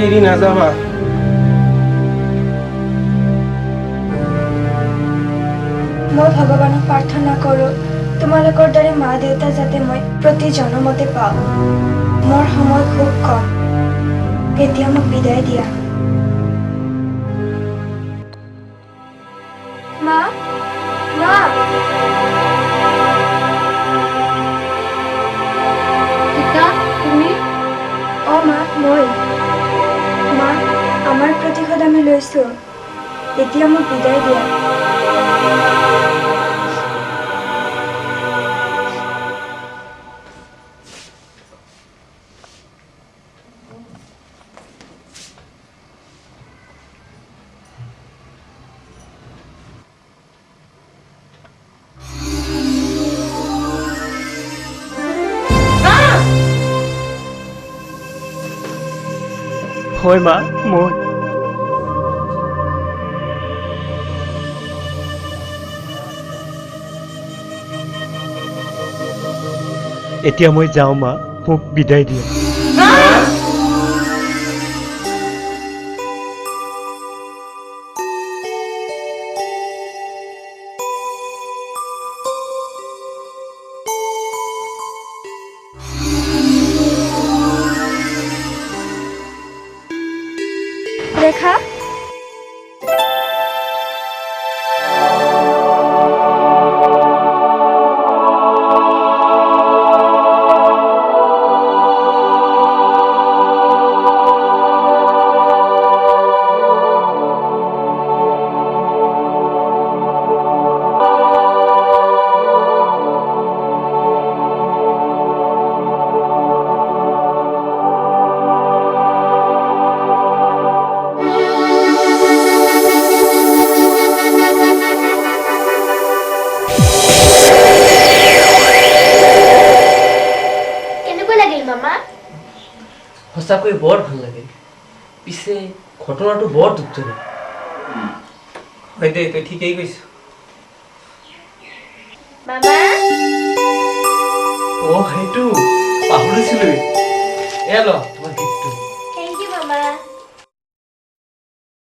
এৰি নাযাবা মই ভগৱানক প্ৰাৰ্থনা কৰোঁ তোমালোকৰ দৰে মা দেউতা যাতে মই প্ৰতি জনমতে পাওঁ মোৰ সময় খুব কম এতিয়া মোক বিদায় দিয়া মা মা সীতা তুমি অ মা মই মা আমাৰ প্ৰতিশোধ আমি লৈছোঁ এতিয়া মোক বিদায় দিয়া হয় মা মই এতিয়া মই যাওঁ মা মোক বিদায় দিয়া ৰেখা সঁচাকৈ বৰ ভাল লাগে পিছে ঘটনাটো বৰ দুখজনক হয় দে তই ঠিকেই কৈছ মামা অ সেইটো পাহৰিছিলোৱে এ ল